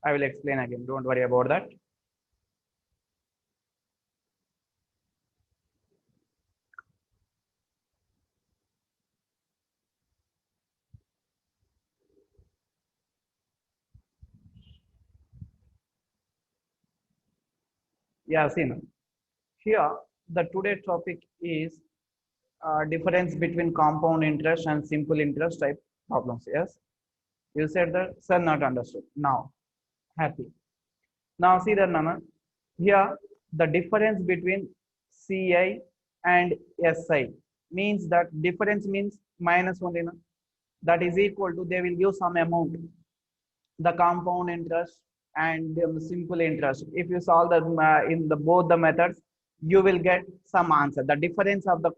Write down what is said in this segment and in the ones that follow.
I will explain again. Don't worry about that. Yeah, see now. Here, the today topic is difference between compound interest and simple interest type problems. Yes, you said that, sir, not understood. Now, happy. Now, see that, Nana. Here, the difference between CI and SI means that difference means minus only. Na? That is equal to, they will give some amount, the compound interest and the simple interest. If you solve the in the both the methods, you will get some answer. The difference of the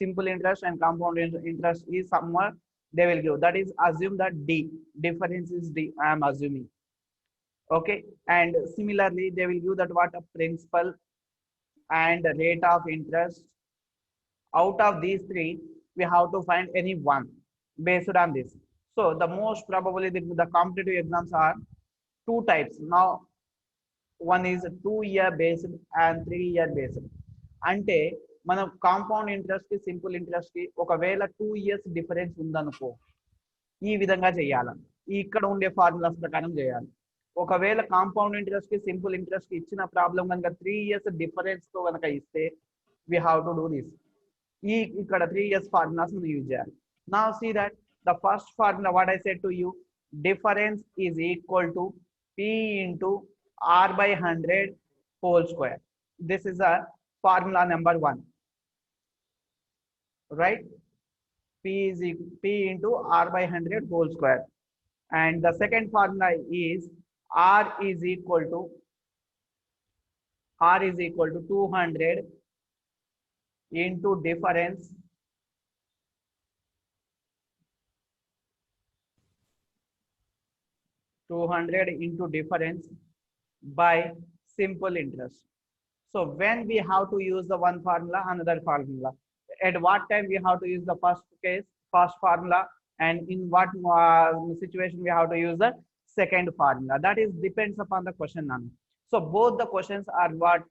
simple interest and compound interest is somewhere they will give. That is, assume that D difference is D. I am assuming. Okay, and similarly, they will give that what a principal and rate of interest. Out of these three, we have to find any one based on this. So the most probably the competitive exams are two types. Now, one is 2 year based and 3 year based. అంటే మనం compound interest కి simple interest కి ఒకవేళ 2 years difference ఉందనుకో ఈ విధంగా చేయాలి. ఇక్కడ ఉండే ఫార్ములాస్ ప్రకారం చేయాలి. ఒకవేళ కాంపౌండ్ ఇంట్రెస్ట్ కి సింపుల్ ఇంట్రెస్ట్ కి ఇచ్చిన ప్రాబ్లం కనుక 3 years డిఫరెన్స్ తో కనుక ఇస్తే we have to do this. ఈ ఇక్కడ 3 years ఫార్ములాస్ మనం యూజ్ చేయాలి. Now see that the first formula what I said to you, difference is equal to P into R by 100 whole square. This is a formula number 1, right? P into R by 100 whole square. And the second formula is R is equal to 200 into difference by simple interest. So when we have to use the one formula, another formula. At what time we have to use the first formula, and in what situation we have to use the second formula. That is depends upon the question number. So both the questions are what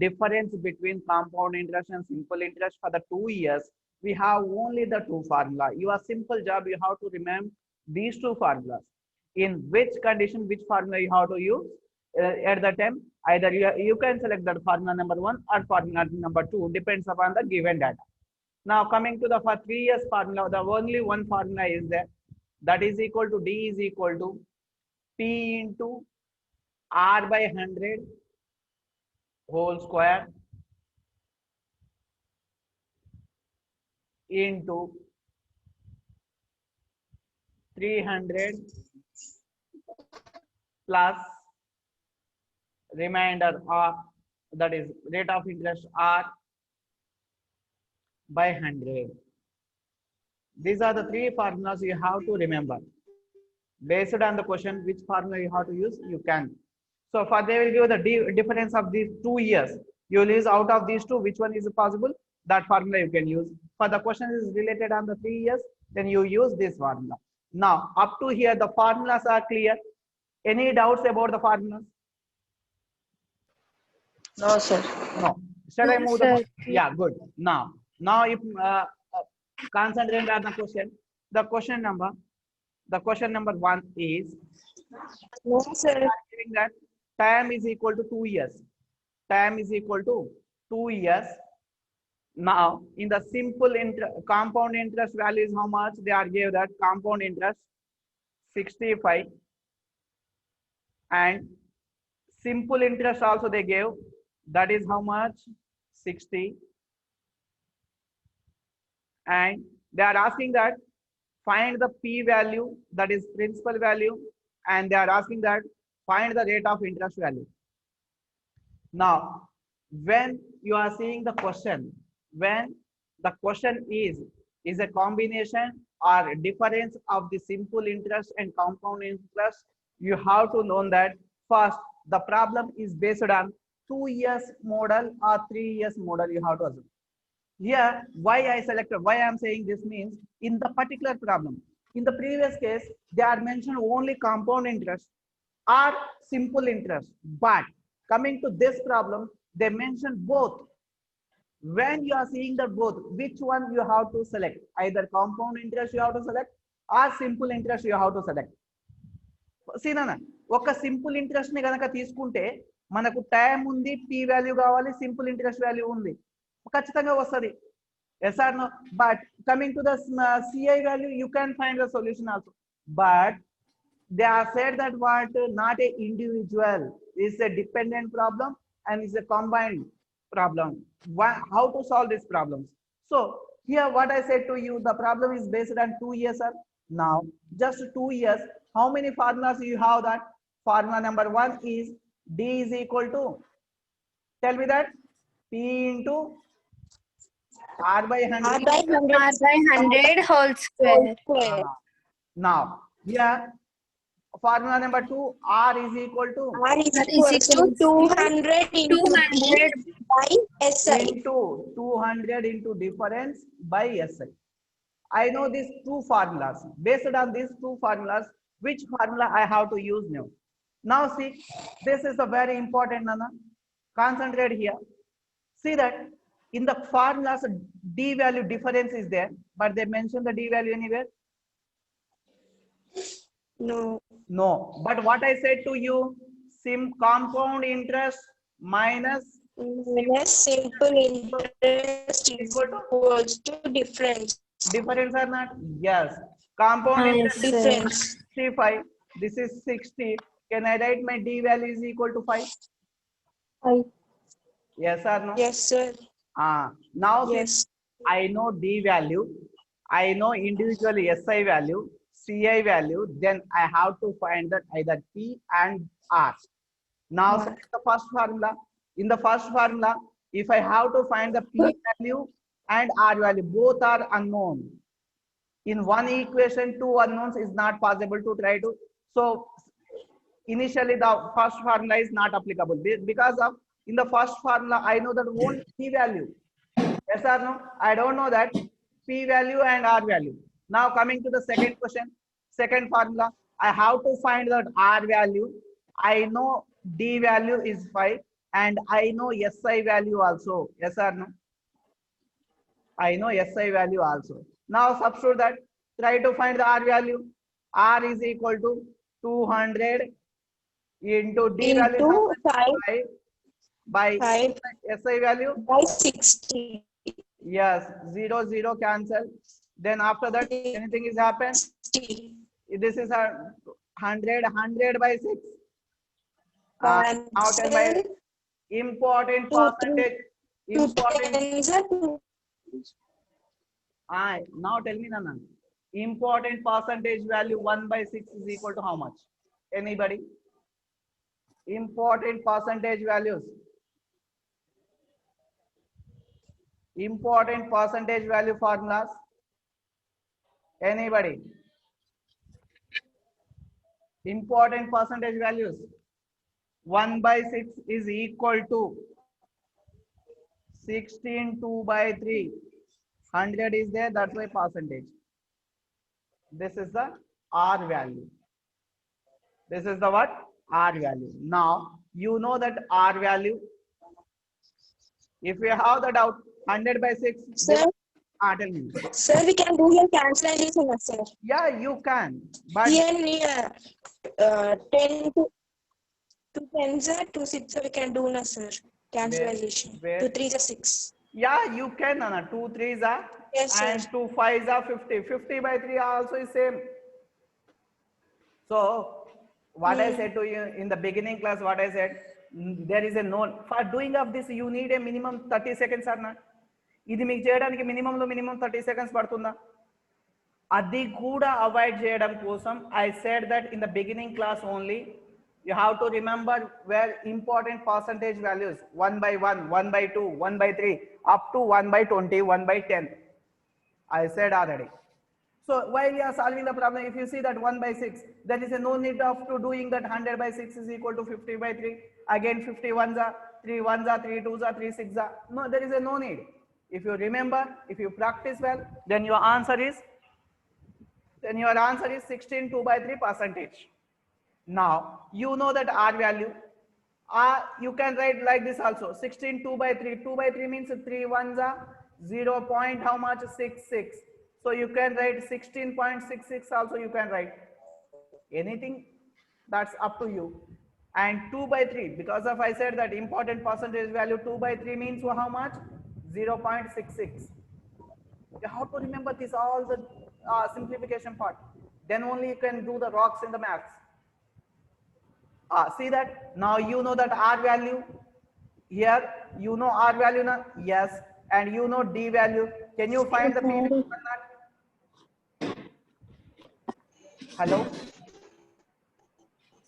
difference between compound interest and simple interest for the 2 years. We have only the two formula. Your simple job, you have to remember these two formulas. In which condition, which formula you have to use at the time, either you can select that formula number 1 or formula number 2, depends upon the given data. Now coming to the for 3 years formula, the only one formula is there, that is equal to D is equal to P into R by 100 whole square into 300 plus remainder R, that is rate of interest R by 100. These are the three formulas you have to remember. Based on the question, which formula you have to use, you can. So for they will give the difference of these 2 years. You will use out of these two, which one is possible, that formula you can use. For the question is related on the 3 years, then you use this formula. Now up to here, the formulas are clear. Any doubts about the formulas? No, sir. No. Shall I move the? Yeah, good. Now if concentrate on the question. The question number 1 is, No, sir. giving that time is equal to 2 years. Time is equal to 2 years. Now in the simple compound interest value is how much? They are gave that compound interest 65, and simple interest also they gave, that is how much? 60. And they are asking that find the P value, that is principal value, and they are asking that find the rate of interest value. Now when you are seeing the question, when the question is a combination or difference of the simple interest and compound interest, you have to know that first the problem is based on 2 years model or 3 years model. You have to assume. Here, why I selected, why I am saying this means, in the particular problem, in the previous case, they are mentioned only compound interest. or simple interest. But coming to this problem, they mentioned both. When you are seeing the both, which one you have to select? Either compound interest you have to select or simple interest you have to select. సీనా ఒక simple interest ని కనుక తీసుకుంటే మనకు time ఉంది, P value కావాలి, simple interest value ఉంది, ఖచ్చితంగా వస్తుంది. Yes or no? But coming to the CI value you can find the solution also. But they are said that what not a individual, is a dependent problem and is a combined problem. How to solve these problems? So here what I said to you, the problem is based on 2 years, sir. Now just 2 years, how many formulas you have? That formula number 1 is D is equal to, tell me that, P into R by 100. R by 100. R by 100 whole square. Square. Now here formula number 2, R is equal to R is equal to 200 into 200 by SI. into 200 into difference by SI. I know these two formulas. Based on these two formulas, which formula I have to use now? Now see, this is a very important, Nana. Concentrate here. See that in the formulas, D value difference is there, but they mention the D value anywhere? No. No. But what I said to you, compound interest minus Minus simple interest is equals to difference. difference or not? Yes. Compound interest Yes, Difference. 65. This is 60. Can I write my D value is equal to 5? Yes or no? Yes, sir. Now Yes. since I know D value, I know individually SI value, CI value, then I have to find that either P and R. Now R. select the first formula. In the first formula, if I have to find the P value and R value, both are unknown. In one equation, two unknowns is not possible to try to. So initially the first formula is not applicable because of, in the first formula I know that only P value. Yes or no? I don't know that P value and R value. Now coming to the second question, second formula, I have to find that R value. I know D value is 5 and I know SI value also. Yes or no? I know SI value also. Now substitute that, try to find the R value. R is equal to 200 into D value Into 5 by 5 SI value. by 60. Yes, 0 0 cancel. Then after that, anything is happened. 60. This is a 100 by 6. Now tell my Cancel. important Two, percentage. Two Important. tens are two. Now tell me, Nana. Important percentage value 1 by 6 is equal to how much? Anybody? Important percentage values. Important percentage value formulas. Anybody? Important percentage values. 1 by 6 is equal to 16 2 by 3. 100 is there, that's why percentage. This is the R value. This is the what? R value. Now you know that R value. If you have the doubt, 100 by 6. Sir, Tell me. sir, we can do your cancellation, sir. Yeah, you can. But Here near 10 to 2 tens are 2 6 we can do na, sir. Cancellation. Where? 2 3 are 6. yeah, you can, Nana. 2 3s are Yes, sir. and 2 5s are 50. 50 by 3 are also is same. So what I said to you in the beginning class, what I said, there is a known, for doing of this you need a minimum 30 seconds or not. ఇది మీకు చేయడానికి మినిమంలో minimum 30 seconds పడుతుందా? అది కూడా avoid చేయడం కోసం I said that in the beginning class only you have to remember where important percentage values 1 by 1, 1 by 2, 1 by 3 up to 1 by 20, 1 by 10. I said already. So while you are solving the problem, if you see that 1 by 6, there is a no need of to doing that 100 by 6 is equal to 50 by 3. Again 50 ones are 3 ones are 3 twos are 3 6 are. No, there is a no need. If you remember, if you practice well, then your answer is 16 2 by 3 percentage. Now you know that R value. You can write like this also. 16 2 by 3. 2 by 3 means 3 ones are 0 point how much? 66. So you can write 16.66 also you can write. Anything, that's up to you. And 2 by 3, because of I said that important percentage value, 2 by 3 means how much? 0.66. You have to remember this all the simplification part. Then only you can do the rocks in the maths. See that now you know that R value. Here you know R value now. Yes, and you know D value. Can you find the P value or not? Hello.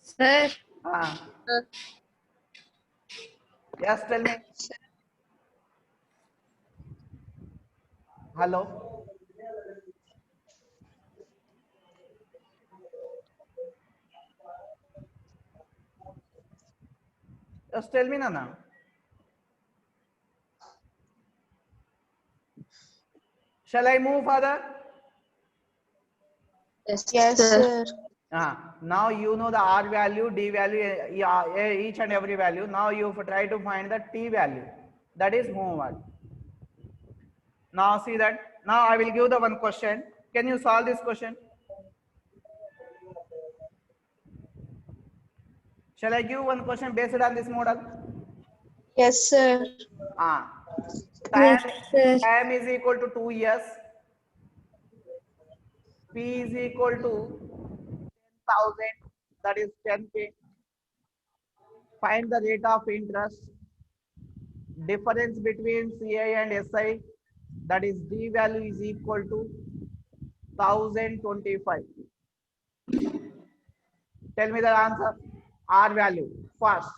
Sir, Ah, yes. Tell me. Hello. Just tell me, Nana. Shall I move further? Yes, sir. Now you know the R value, D value, each and every value. Now you try to find the T value. That is homework. Now see that. Now I will give the one question. Can you solve this question? Shall I give one question based on this model? Yes, sir. Ah, yes, time, sir. time is equal to 2 years. P is equal to 10,000. That is 10K. Find the rate of interest. Difference between CI and SI, that is D value is equal to 1025. Tell me the answer. R value first.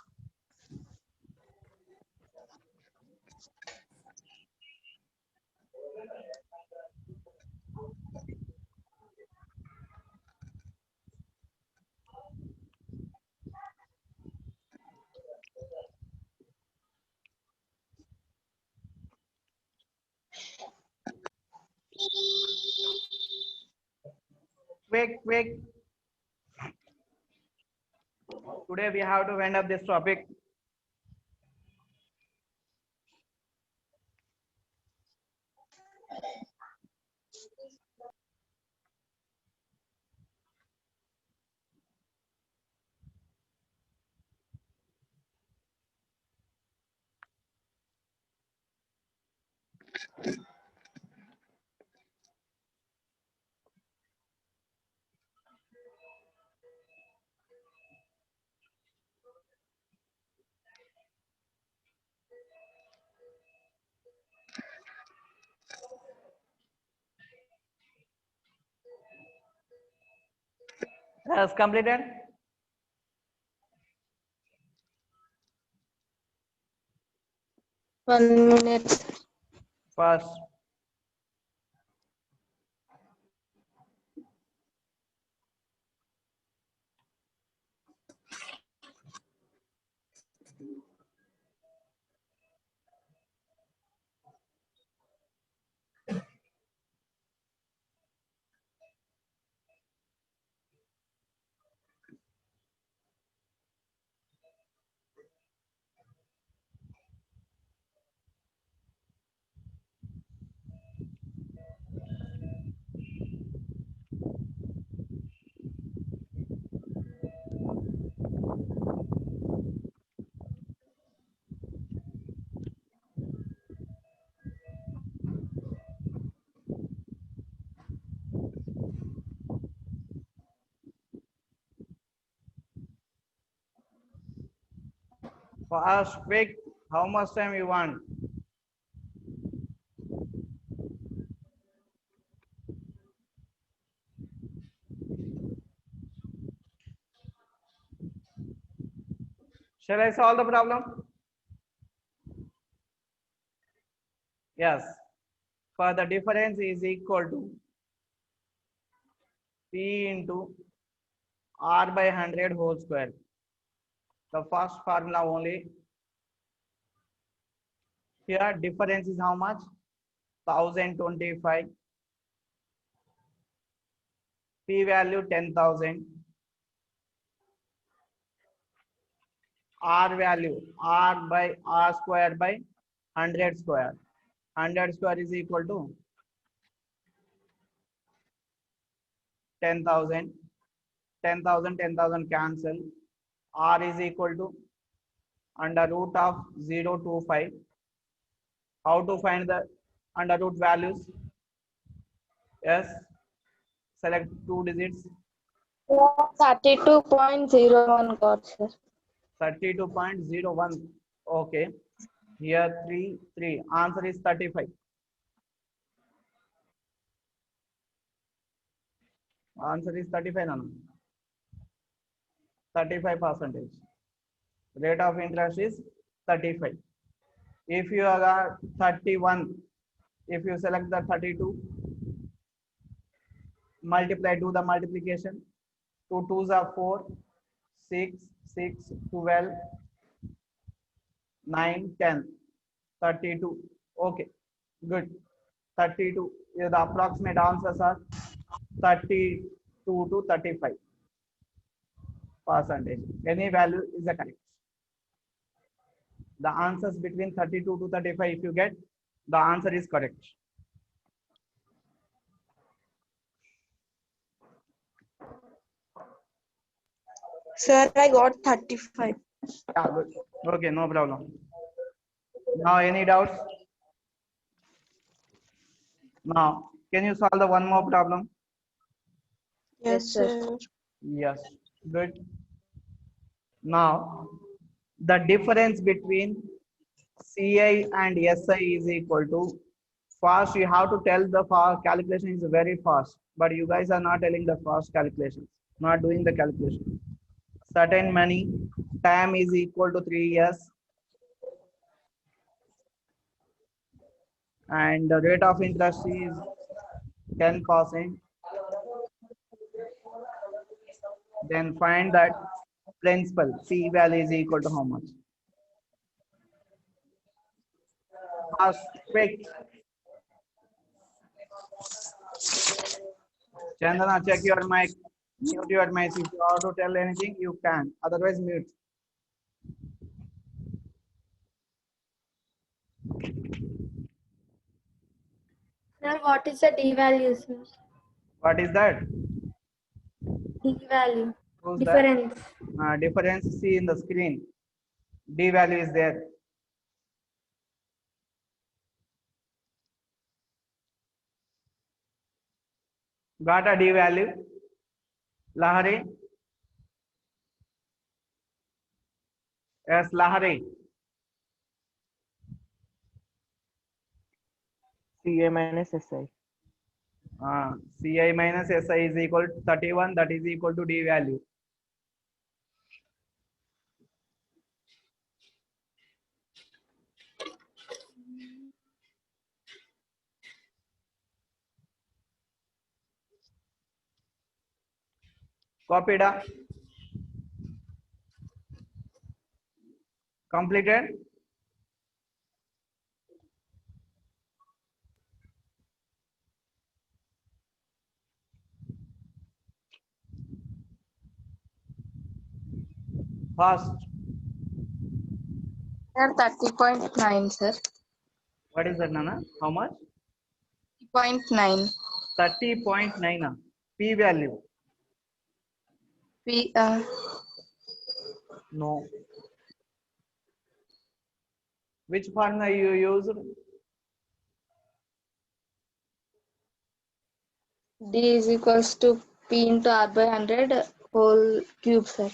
Quick, quick. Today we have to wind up this topic. Has completed. 1 minute. First. First, quick. How much time you want? Shall I solve the problem? Yes. For the difference is equal to P into R by 100 whole square. The first formula only. Here difference is how much? 1025. P value 10,000. R value, R by R square by 100 square. 100 square is equal to 10,000. 10,000, 10,000 cancel. R is equal to under root of 0 to 5. How to find the under root values? Yes. Select two digits. 32.01 got, sir. 32.01. Okay. Here 3, 3. Answer is 35. Answer is 35. No? 35%. Rate of interest is 35. If you are 31, if you select the 32, multiply, do the multiplication. 2 2s are 4, 6, 6, 12, 9, 10, 32. Okay, good. 32. Yeah, the approximate answers are 32 to 35%. Any value is the correct. The answers between 32 to 35, if you get, the answer is correct. Sir, I got 35. Yeah, good. Okay, no problem. Now, any doubts? Now, can you solve the one more problem? Yes, sir. Yes, good. Now, the difference between CI and SI is equal to fast. You have to tell the fast calculation is very fast, but you guys are not telling the fast calculations, not doing the calculation. Certain money, time is equal to 3 years, and the rate of interest is 10%. Then find that principal C value is equal to how much? Fast, quick. Chandana, check your mic. Mute your mic. If you want to tell anything, you can. Otherwise, mute. Sir, what is the D value, sir? What is that? D value. Who's Difference. that? Difference see in the screen. D value is there. Got a D value? Lahari? Yes, Lahari. CA minus SI. CI minus SI is equal to 31. That is equal to D value. Copied? Completed? Fast. Sir, 30.9, sir. What is that, Nana? How much? 0.9. 30.9. P value. P, No. Which formula you use? D is equals to P into R by 100 whole cube, sir.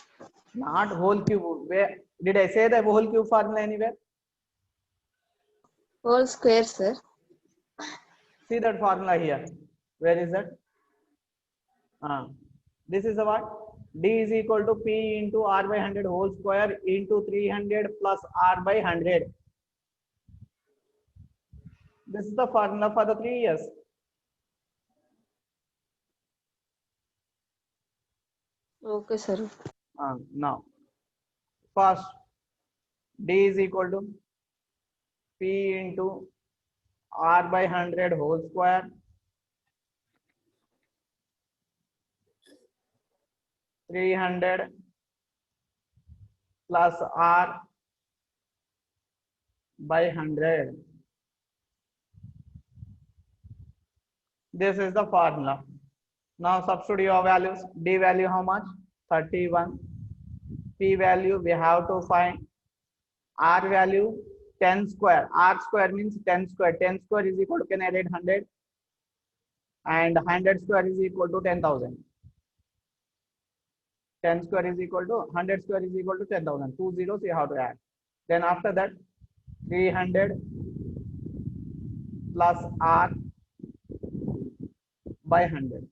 Not whole cube. Where did I say the whole cube formula anywhere? Whole square, sir. See that formula here. Where is that? This is the what? D is equal to P into R by 100 whole square into 300 plus R by 100. This is the formula for the 3 years. Okay, sir. Now, first D is equal to P into R by 100 whole square 300 plus R by 100. This is the formula. Now substitute your values. D value how much? 31. P value we have to find. R value 10 square. R square means 10 square. 10 square is equal to, can I write 100? And 100 square is equal to 10,000. 10 square is equal to 100 square is equal to 10,000. 2 zeros you have to add. Then after that 300 plus R by 100.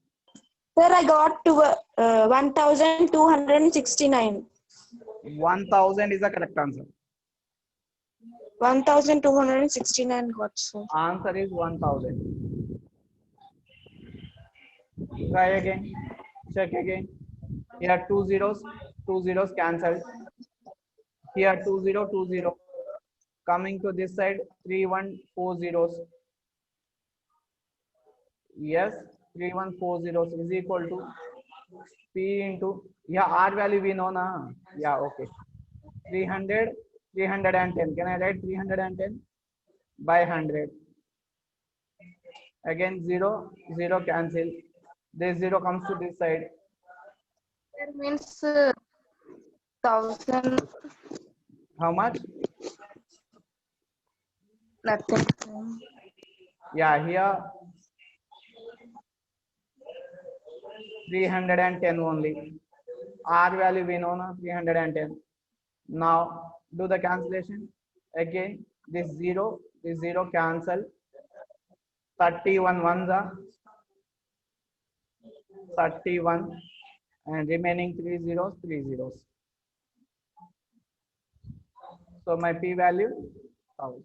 Sir, I got to 1,269. 1000 is the correct answer. 1,269 got, sir. Answer is 1000. Try again. Check again. Here 2 zeros cancelled. Here 2020. Coming to this side 3140. Yes, 3140 is equal to P into, yeah, R value we know na. Yeah, okay. 300, 310. Can I write 310 by 100? Again 0, 0 cancel. This 0 comes to this side. That means 1,000. How much? Nothing. Yeah, here 310 only. R value we know na, 310. Now do the cancellation. Again this 0 cancel. 31 ones are 31 and remaining 3 zeros. So my P value 1000.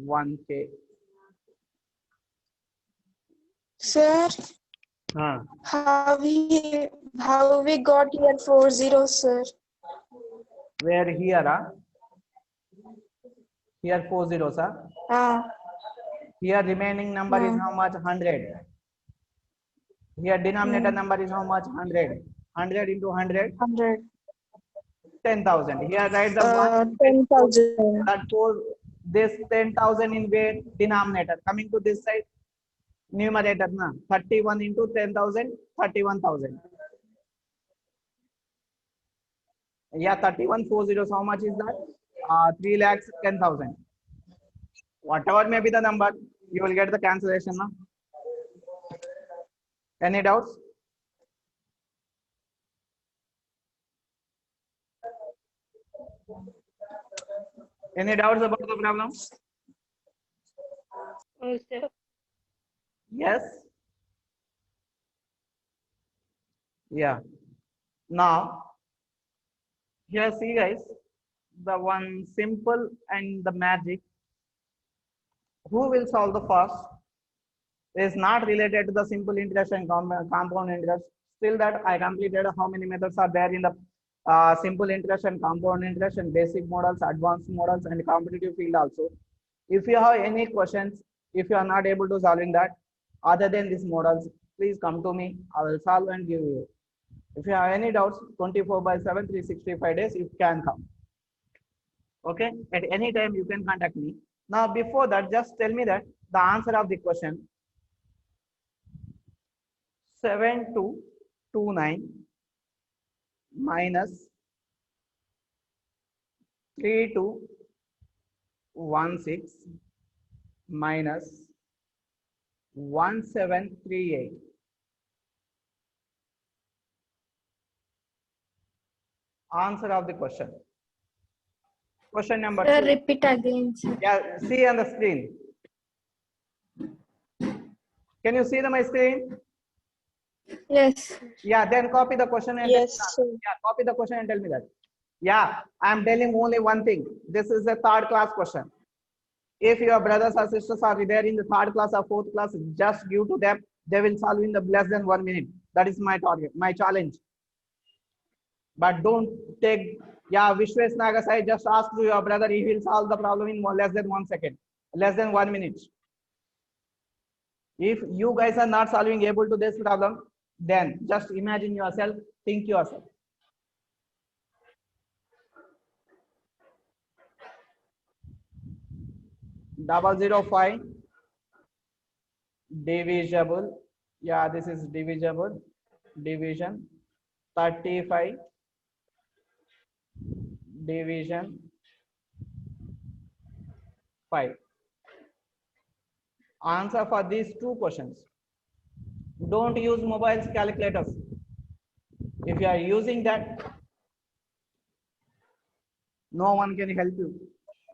1K. Sir, Huh. how we got here 4 zeros, sir? Where here? Here 4 zeros. Here remaining number is how much? 100. Here denominator number is how much? 100. 100 into 100. 100. 10,000. Here write the 10,000. that 4. This 10,000 in where? Denominator. Coming to this side. Numerator na. 31 into 10,000. 31,000. Yeah, 3140. How much is that? 3,10,000. Whatever may be the number, you will get the cancellation now. Any doubts? Any doubts about the problem? Oh, sir. Yes. Yeah. Now, here see guys, the one simple and the magic. Who will solve the first is not related to the simple interest and compound interest. Still that I completed how many methods are there in the simple interest and compound interest and basic models, advanced models and competitive field also. If you have any questions, if you are not able to solving that other than these models, please come to me. I will solve and give you. If you have any doubts, 24/7, 365 days, you can come. Okay, at any time you can contact me. Now before that, just tell me that the answer of the question 7229 minus 3216 minus 1738. Answer of the question. Question number Sir, 2. repeat again, sir. Yeah, see on the screen. Can you see my screen? Yes. Yeah, then copy the question and Yes, sir. yeah, copy the question and tell me that. Yeah, I'm telling only one thing. This is a third class question. If your brothers or sisters are there in the third class or fourth class, just give to them. They will solve in the less than 1 minute. That is my target, my challenge. But don't take, yeah, Vishwesh Nagasai, just ask to your brother, he will solve the problem in less than 1 second, less than 1 minute. If you guys are not solving able to this problem, then just imagine yourself, think yourself. 005 divisible, yeah, this is divisible, division 35 division 5. Answer for these two questions. Don't use mobiles calculators. If you are using that, no one can help you.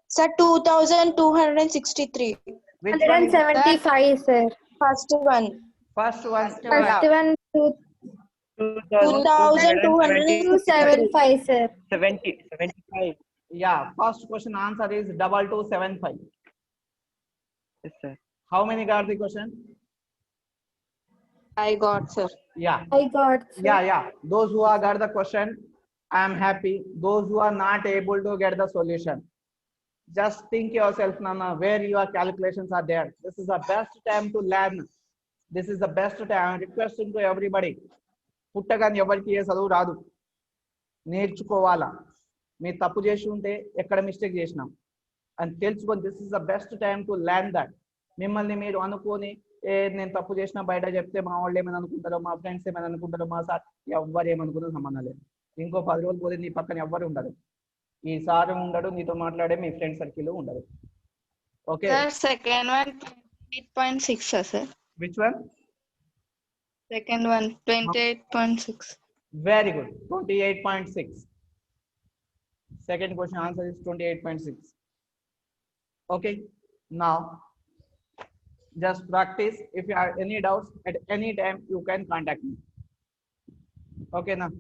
Sir, 2263. Which one is that? 175, sir. First one. First one? First Yeah, one, 2263. 275, sir. 75. yeah. First question answer is 2275. Yes, sir. How many got the question? I got, sir. Yeah. I got, sir. Yeah. Those who are got the question, I am happy. Those who are not able to get the solution, just think yourself, Nana, where your calculations are there. This is the best time to learn. This is the best time. I'm requesting to everybody. పుట్టగాని ఎవరికి ఏ చదువు రాదు, నేర్చుకోవాలా. మీరు తప్పు చేసి ఉంటే ఎక్కడ mistake చేసినాం అని తెలుసుకొని, this is the best time to learn that. మిమ్మల్ని మీరు అనుకొని నేను తప్పు చేసిన బయట చెప్తే మా వాళ్ళు ఏమైనా అనుకుంటారో, మా ఫ్రెండ్స్ ఏమైనా అనుకుంటారో, మా సార్ ఎవ్వరు ఏమనుకున్నా సంబంధం లేదు. ఇంకో 10 రోజులు పోతే నీ పక్కన ఎవ్వరు ఉండరు. ఈ సార్ ఉండడు, నీతో మాట్లాడే మీ ఫ్రెండ్ సర్కిల్ ఉండదు. Okay, Sir, second one 28.6, sir. Which one? Second one 28.6. Very good. 28.6. Second question answer is 28.6. Okay. Now, just practice. If you have any doubts at any time, you can contact me. Okay, now.